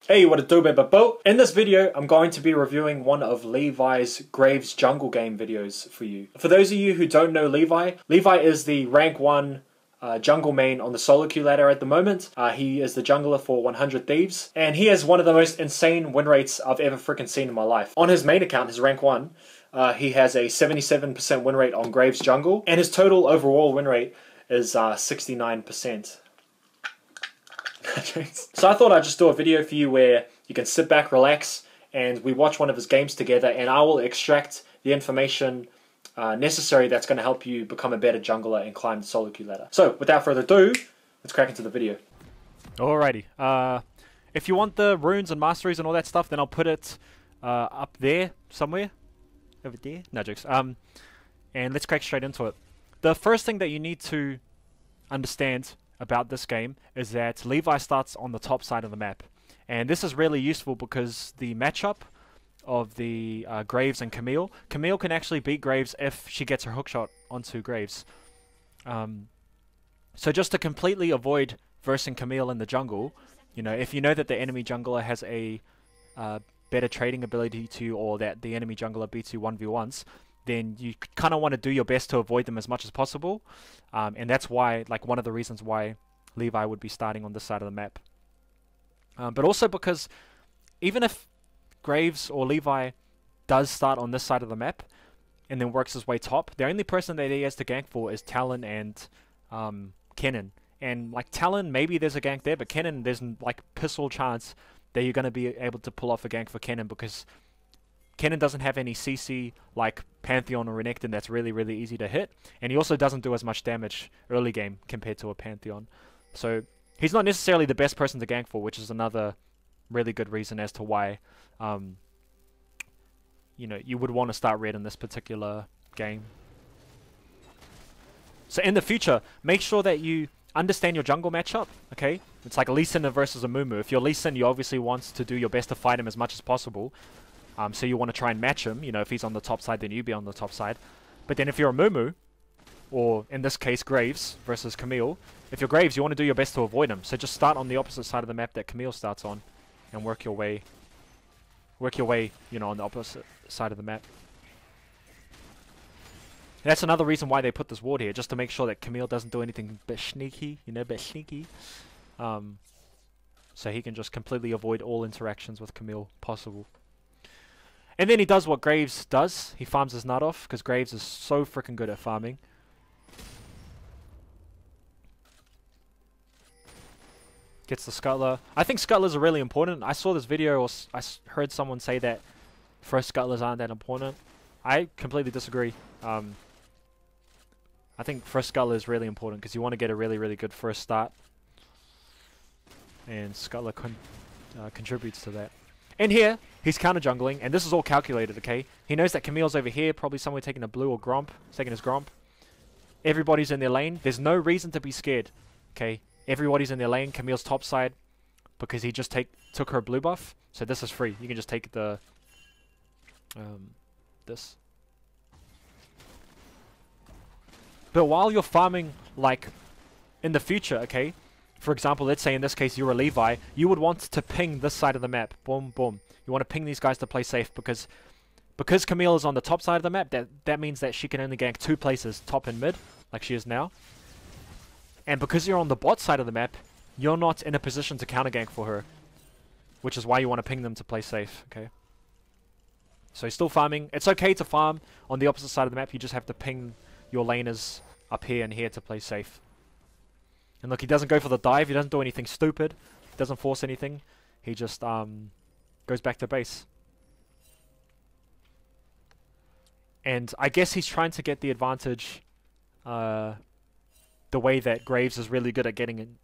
Hey, what it do, baby? In this video, I'm going to be reviewing one of Levi's Graves jungle game videos for you. For those of you who don't know Levi, Levi is the rank 1 jungle main on the solo queue ladder at the moment. He is the jungler for 100 Thieves, and he has one of the most insane win rates I've ever freaking seen in my life. On his main account, his rank 1, he has a 77% win rate on Graves jungle, and his total overall win rate is 69%. So I thought I'd just do a video for you where you can sit back, relax, and we watch one of his games together, and I will extract the information necessary that's going to help you become a better jungler and climb the solo queue ladder. So without further ado, let's crack into the video. Alrighty. If you want the runes and masteries and all that stuff, then I'll put it up there somewhere. Over there? No jokes. And let's crack straight into it. The first thing that you need to understand about this game is that Levi starts on the top side of the map, and this is really useful because the matchup of the Graves and Camille can actually beat Graves if she gets her hookshot onto Graves. So just to completely avoid versing Camille in the jungle, you know, if you know that the enemy jungler has a better trading ability to you, or that the enemy jungler beats you 1v1s, then you kind of want to do your best to avoid them as much as possible. And that's why, like, one of the reasons why Levi would be starting on this side of the map. But also because even if Graves or Levi does start on this side of the map and then works his way top, the only person that he has to gank for is Talon and Kennen. And like Talon, maybe there's a gank there, but Kennen, there's like piss all chance that you're going to be able to pull off a gank for Kennen, because Kennen doesn't have any CC like Pantheon or Renekton that's really, really easy to hit. And he also doesn't do as much damage early game compared to a Pantheon. So he's not necessarily the best person to gank for, which is another really good reason as to why you know, you would want to start red in this particular game. So in the future, make sure that you understand your jungle matchup, okay? It's like a Lee Sin versus a Mumu. If you're Lee Sin, you obviously want to do your best to fight him as much as possible. So you want to try and match him. You know, if he's on the top side, then you be on the top side. But then if you're a Mumu, or in this case Graves versus Camille, if you're Graves, you want to do your best to avoid him. So just start on the opposite side of the map that Camille starts on, and work your way, you know, on the opposite side of the map. And that's another reason why they put this ward here, just to make sure that Camille doesn't do anything bit sneaky, you know, bit sneaky. So he can just completely avoid all interactions with Camille possible. And then he does what Graves does. He farms his nut off, because Graves is so freaking good at farming. Gets the Scuttler. I think Scuttlers are really important. I saw this video, or I heard someone say that first Scuttlers aren't that important. I completely disagree. I think first Scuttler is really important, because you want to get a really, really good first start. And Scuttler contributes to that. And here, he's counter-jungling, and this is all calculated, okay? He knows that Camille's over here, probably somewhere taking a blue or Gromp, taking his Gromp. Everybody's in their lane. There's no reason to be scared, okay? Everybody's in their lane. Camille's top side, because he just took her blue buff. So this is free. You can just take the this. But while you're farming, like, in the future, okay? For example, let's say in this case you're a Levi, you would want to ping this side of the map. Boom, boom. You want to ping these guys to play safe, because Camille is on the top side of the map, that means that she can only gank 2 places, top and mid, like she is now. And because you're on the bot side of the map, you're not in a position to counter gank for her, which is why you want to ping them to play safe, okay? So he's still farming. It's okay to farm on the opposite side of the map, you just have to ping your laners up here and here to play safe. And look, he doesn't go for the dive, he doesn't do anything stupid, he doesn't force anything, he just goes back to base. And I guess he's trying to get the advantage the way that Graves is really good at getting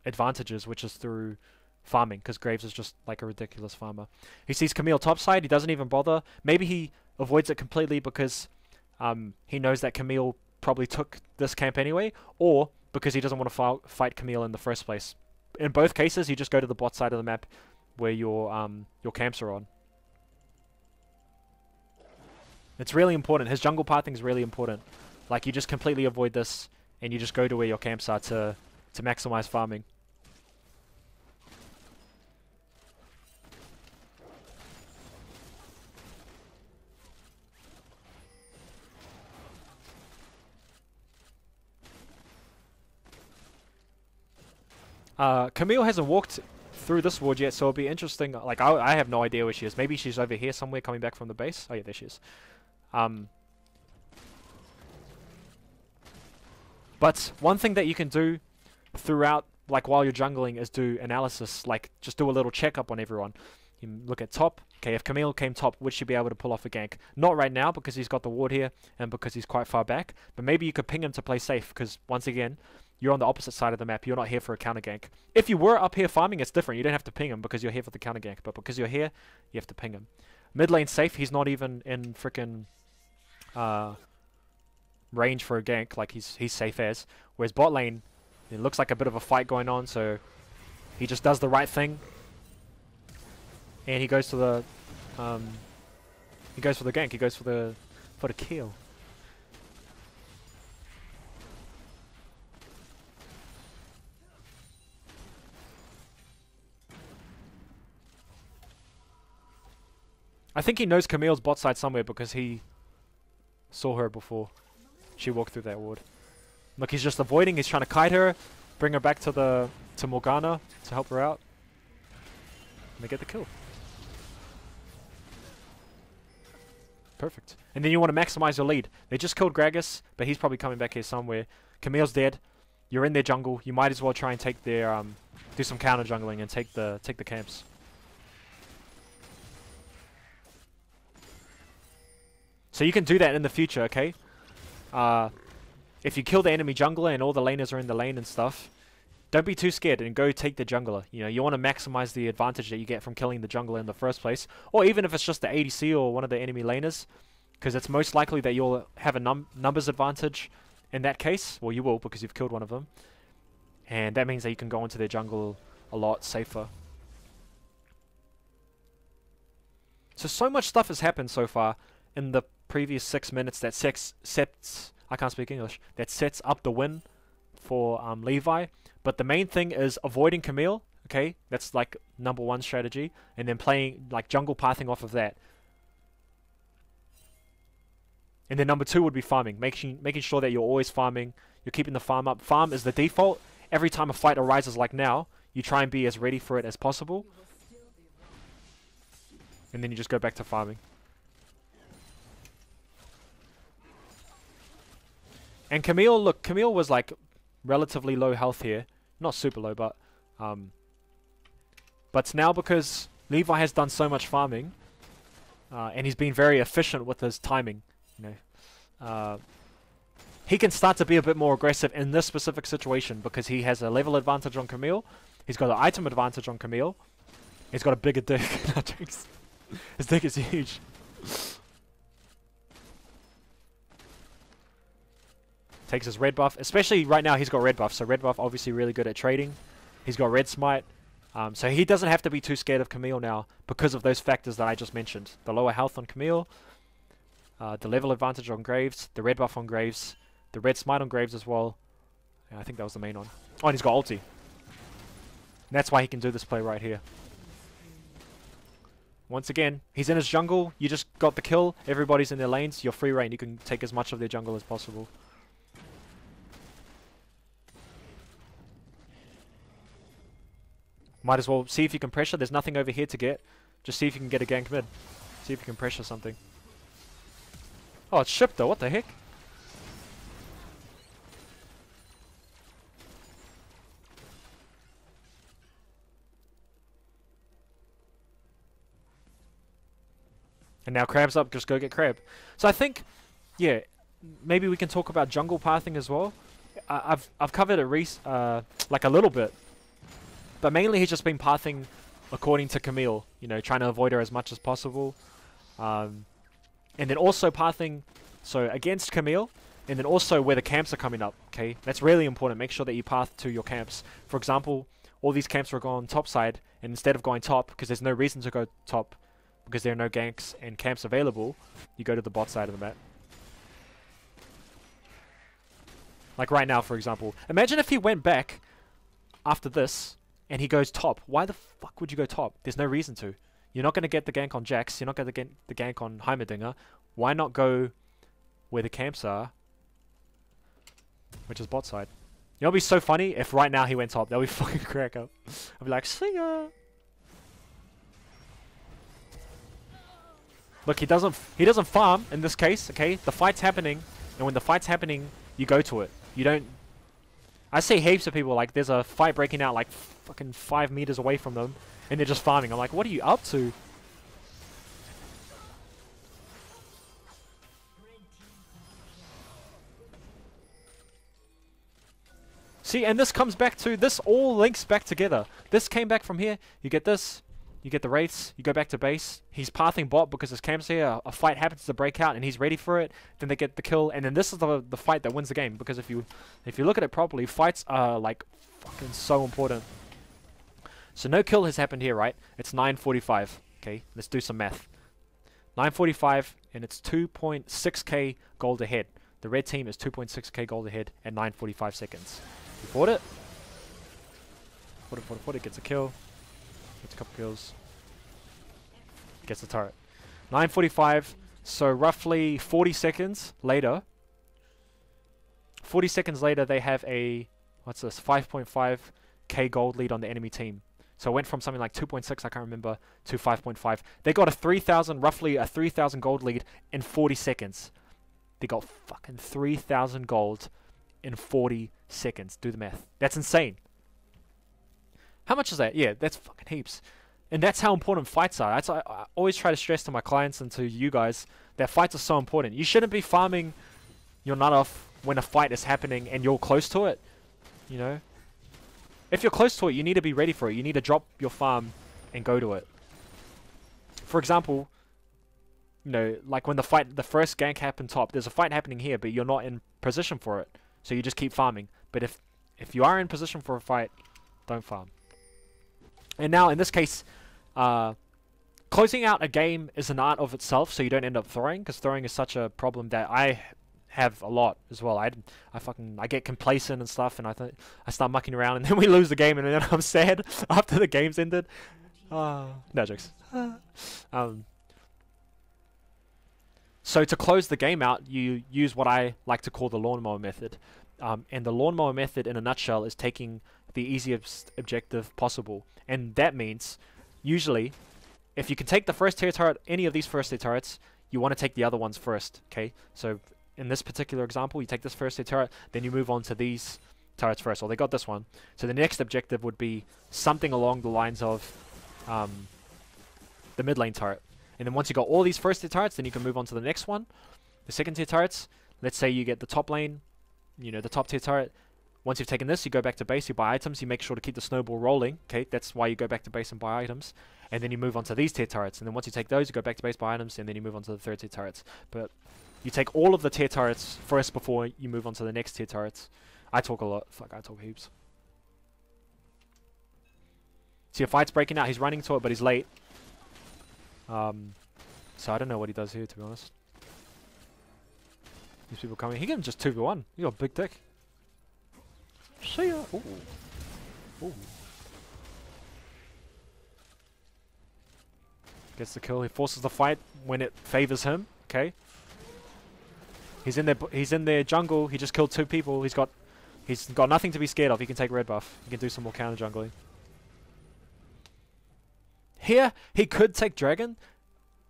advantages, which is through farming, because Graves is just like a ridiculous farmer. He sees Camille topside, he doesn't even bother. Maybe he avoids it completely because he knows that Camille probably took this camp anyway, or because he doesn't want to fight Camille in the first place. In both cases, you just go to the bot side of the map where your camps are on. It's really important. His jungle pathing is really important. Like, you just completely avoid this, and you just go to where your camps are to maximize farming. Camille hasn't walked through this ward yet, so it'll be interesting. Like, I have no idea where she is. Maybe she's over here somewhere coming back from the base. Oh yeah, there she is. But one thing that you can do throughout, like while you're jungling, is do analysis. Like, just do a little checkup on everyone. You look at top. Okay, if Camille came top, would she be able to pull off a gank? Not right now, because he's got the ward here, and because he's quite far back. But maybe you could ping him to play safe, because once again, you're on the opposite side of the map. You're not here for a counter gank. If you were up here farming, it's different. You don't have to ping him, because you're here for the counter gank. But because you're here, you have to ping him. Mid lane safe. He's not even in frickin' range for a gank. Like, he's safe as. Whereas bot lane, it looks like a bit of a fight going on, so he just does the right thing. And he goes to the he goes for the gank. He goes for the kill. I think he knows Camille's bot side somewhere because he saw her before she walked through that ward. Look, he's just avoiding. He's trying to kite her, bring her back to Morgana to help her out. And they get the kill. Perfect. And then you want to maximize your lead. They just killed Gragas, but he's probably coming back here somewhere. Camille's dead. You're in their jungle. You might as well try and take their do some counter jungling and take the camps. So you can do that in the future, okay? If you kill the enemy jungler and all the laners are in the lane and stuff, don't be too scared and go take the jungler. You know, you want to maximize the advantage that you get from killing the jungler in the first place. Or even if it's just the ADC or one of the enemy laners. Because it's most likely that you'll have a numbers advantage in that case. Well, you will because you've killed one of them. And that means that you can go into their jungle a lot safer. So much stuff has happened so far in the previous 6 minutes that sets I can't speak English. That sets up the win for Levi. But the main thing is avoiding Camille. Okay, that's like #1 strategy, and then playing like jungle pathing off of that. And then #2 would be farming, making sure that you're always farming. You're keeping the farm up. Farm is the default. Every time a fight arises like now, you try and be as ready for it as possible. And then you just go back to farming. And Camille, look, Camille was like relatively low health here. Not super low, but now because Levi has done so much farming, and he's been very efficient with his timing, you know, he can start to be a bit more aggressive in this specific situation because he has a level advantage on Camille. He's got an item advantage on Camille. He's got a bigger dick. His dick is huge. Takes his red buff, especially right now he's got red buff, so red buff obviously really good at trading. He's got red smite, so he doesn't have to be too scared of Camille now because of those factors that I just mentioned. The lower health on Camille, the level advantage on Graves, the red buff on Graves, the red smite on Graves as well. Yeah, I think that was the main one. Oh, and he's got ulti. And that's why he can do this play right here. Once again, he's in his jungle, you just got the kill, everybody's in their lanes, you're free reign, you can take as much of their jungle as possible. Might as well see if you can pressure. There's nothing over here to get. Just see if you can get a gank mid. See if you can pressure something. Oh, it's shipped though. What the heck? And now Crab's up. Just go get Crab. So I think, yeah, maybe we can talk about jungle pathing as well. I've covered it like a little bit. But mainly he's just been pathing according to Camille, you know, trying to avoid her as much as possible. And then also pathing, so against Camille, and then also where the camps are coming up, okay? That's really important. Make sure that you path to your camps. For example, all these camps are going top side, and instead of going top, because there's no reason to go top, because there are no ganks and camps available, you go to the bot side of the map. Like right now, for example. Imagine if he went back after this, and he goes top. Why the fuck would you go top? There's no reason to. You're not going to get the gank on Jax. You're not going to get the gank on Heimerdinger. Why not go where the camps are, which is bot side? know, it'd be so funny if right now he went top. That would be fucking crack up. I'd be like, see ya. Look, he doesn't farm in this case. Okay, the fight's happening, and when the fight's happening, you go to it. You don't. I see heaps of people like there's a fight breaking out like fucking 5 meters away from them, and they're just farming. I'm like, what are you up to? See, and this comes back to, this all links back together. This came back from here, you get this, you get the wraiths, you go back to base, he's pathing bot because his camp's here, a fight happens to break out and he's ready for it, then they get the kill, and then this is the fight that wins the game, because if you look at it properly, fights are like fucking so important. So no kill has happened here, right? It's 9:45, okay, let's do some math. 9:45, and it's 2.6k gold ahead. The red team is 2.6k gold ahead at 9:45 seconds. He fought it. Fought it. Gets a kill. Gets a couple kills. Gets the turret. 9:45. So roughly 40 seconds later. 40 seconds later, they have a, what's this? 5.5k gold lead on the enemy team. So it went from something like 2.6, I can't remember, to 5.5. They got a 3,000, roughly a 3,000 gold lead in 40 seconds. They got fucking 3,000 gold in 40 seconds. Do the math. That's insane. How much is that? Yeah, that's fucking heaps. And that's how important fights are. I always try to stress to my clients and to you guys that fights are so important. You shouldn't be farming your nut off when a fight is happening and you're close to it. You know? If you're close to it, you need to be ready for it. You need to drop your farm and go to it. For example, you know, like when the first gank happened top, there's a fight happening here, but you're not in position for it. So you just keep farming. But if you are in position for a fight, don't farm. And now, in this case, closing out a game is an art of itself, so you don't end up throwing, because throwing is such a problem that I have a lot as well. I get complacent and stuff, and I start mucking around, and then we lose the game, and then I'm sad after the game's ended. No jokes. So to close the game out, you use what I like to call the lawnmower method. And the lawnmower method, in a nutshell, is taking the easiest objective possible. And that means, usually, if you can take the first tier turret, any of these first tier turrets, you want to take the other ones first, okay? So in this particular example, you take this first tier turret, then you move on to these turrets first. Well, they got this one. So the next objective would be something along the lines of the mid lane turret. And then once you got all these first tier turrets, then you can move on to the next one. The second tier turrets, let's say you get the top lane, you know, the top tier turret. Once you've taken this, you go back to base, you buy items, you make sure to keep the snowball rolling, okay? That's why you go back to base and buy items. And then you move on to these tier turrets. And then once you take those, you go back to base, buy items, and then you move on to the third tier turrets. But you take all of the tier turrets first before you move on to the next tier turrets. I talk a lot. Fuck, I talk heaps. See, a fight's breaking out. He's running to it, but he's late. So I don't know what he does here, to be honest. These people coming. He can just 2v1. He got a big dick. See ya. Ooh. Ooh. Gets the kill. He forces the fight when it favors him. Okay. He's in their jungle. He just killed 2 people. He's got nothing to be scared of. He can take red buff. He can do some more counter jungling. Here, he could take dragon.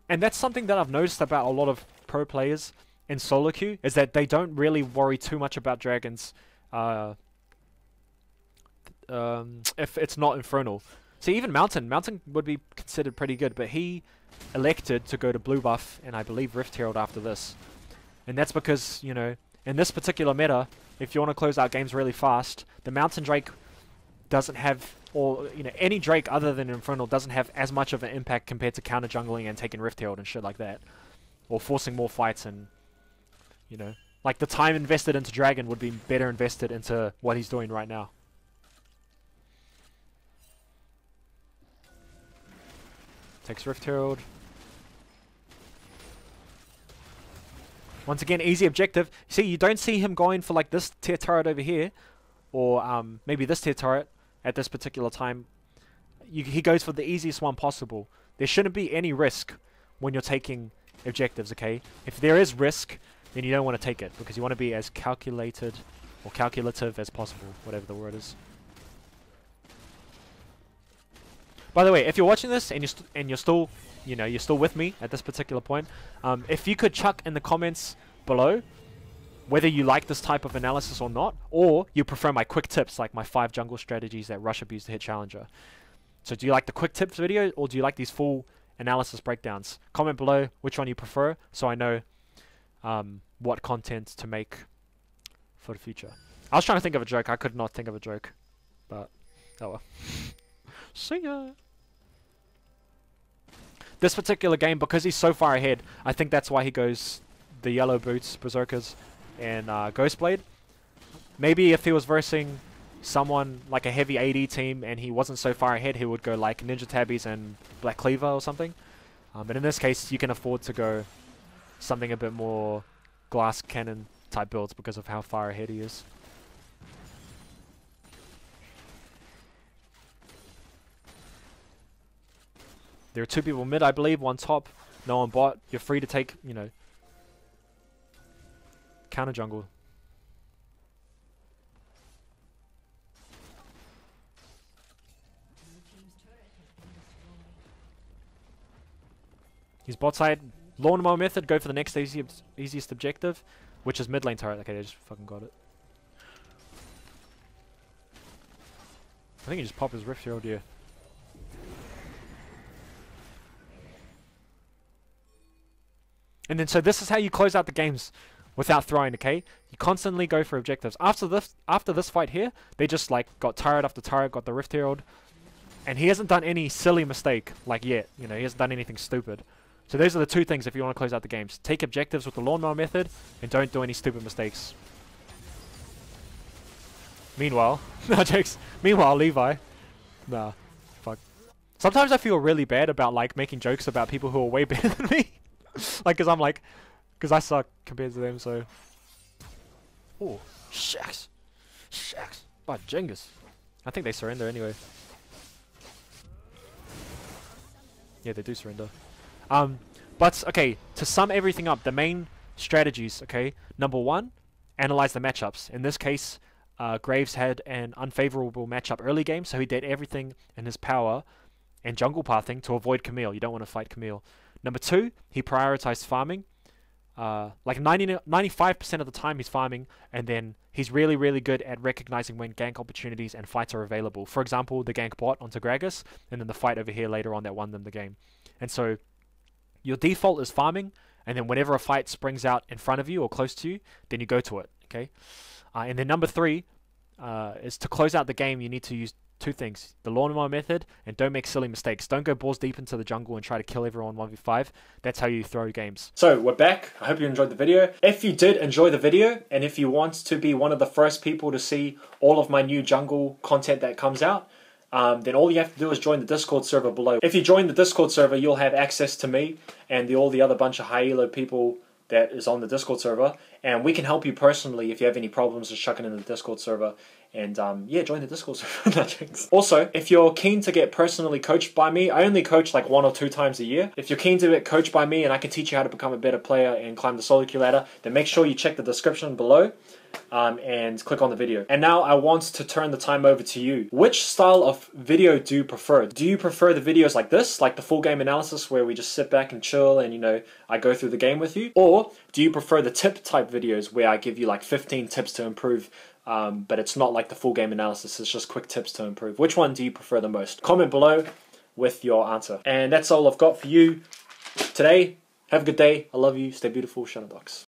And that's something that I've noticed about a lot of pro players in solo queue, is that they don't really worry too much about dragons if it's not infernal. See, even Mountain would be considered pretty good, but he elected to go to blue buff and I believe Rift Herald after this. And that's because, you know, in this particular meta, if you want to close out games really fast, the Mountain Drake doesn't have, or, you know, any Drake other than Infernal doesn't have as much of an impact compared to counter jungling and taking Rift Herald and shit like that. Or forcing more fights and, you know, like the time invested into Dragon would be better invested into what he's doing right now. Takes Rift Herald. Once again, easy objective. See, you don't see him going for like this tier turret over here, or maybe this tier turret at this particular time. He goes for the easiest one possible. There shouldn't be any risk when you're taking objectives, okay? If there is risk, then you don't want to take it, because you want to be as calculated or calculative as possible, whatever the word is. By the way, if you're watching this and you're still, you know, you're still with me at this particular point, if you could chuck in the comments below whether you like this type of analysis or not, or you prefer my quick tips, like my 5 jungle strategies that Rush abused to hit Challenger. So do you like the quick tips video, or do you like these full analysis breakdowns? Comment below which one you prefer, so I know what content to make for the future. I was trying to think of a joke. I could not think of a joke, but oh well. See ya. This particular game, because he's so far ahead, I think that's why he goes the yellow boots, berserkers, and Ghostblade. Maybe if he was versing someone like a heavy AD team and he wasn't so far ahead, he would go like Ninja Tabbies and Black Cleaver or something. But in this case, you can afford to go something a bit more glass cannon type builds because of how far ahead he is. There are 2 people mid, I believe, 1 top, no one bot. You're free to take, you know, counter jungle. He's bot side. Lawnmower method, go for the next easiest objective, which is mid lane turret. Okay, they just fucking got it. I think he just popped his Rift Herald here. And then so this is how you close out the games without throwing, okay? You constantly go for objectives. After this fight here, they just like got turret after turret, got the Rift Herald. And he hasn't done any silly mistake like yet. You know, he hasn't done anything stupid. So those are the 2 things if you want to close out the games. Take objectives with the lawnmower method, and don't do any stupid mistakes. Meanwhile, no jokes. Meanwhile, Levi. Nah, fuck. Sometimes I feel really bad about like making jokes about people who are way better than me. Like, cause I suck compared to them, so. Oh, shucks. Shucks. By Jengus. I think they surrender anyway. Yeah, they do surrender. But, okay, to sum everything up, the main strategies, okay? Number 1, analyze the matchups. In this case, Graves had an unfavorable matchup early game, so he did everything in his power and jungle pathing to avoid Camille. You don't want to fight Camille. Number 2, he prioritized farming. Like 95% of the time he's farming, and then he's really, really good at recognizing when gank opportunities and fights are available. For example, the gank bot onto Gragas, and then the fight over here later on that won them the game. And so your default is farming, and then whenever a fight springs out in front of you or close to you, then you go to it, okay? And then number 3 is to close out the game, you need to use 2 things. The lawnmower method, and don't make silly mistakes. Don't go balls deep into the jungle and try to kill everyone 1v5. That's how you throw games. So we're back. I hope you enjoyed the video. If you did enjoy the video, and if you want to be one of the first people to see all of my new jungle content that comes out, then all you have to do is join the Discord server below. If you join the Discord server, you'll have access to me and all the other bunch of high elo people that is on the Discord server, and we can help you personally if you have any problems. Just chuck it in the Discord server, and yeah, join the Discord server. Also, if you're keen to get personally coached by me, I only coach like 1 or 2 times a year. If you're keen to get coached by me and I can teach you how to become a better player and climb the solo queue ladder, then make sure you check the description below and click on the video. And now I want to turn the time over to you. Which style of video do you prefer? Do you prefer the videos like this, like the full game analysis where we just sit back and chill and, you know, I go through the game with you? Or do you prefer the tip type videos where I give you like 15 tips to improve, but it's not like the full game analysis, it's just quick tips to improve? Which one do you prefer the most? Comment below with your answer. And that's all I've got for you today. Have a good day. I love you. Stay beautiful. Shut up, docs.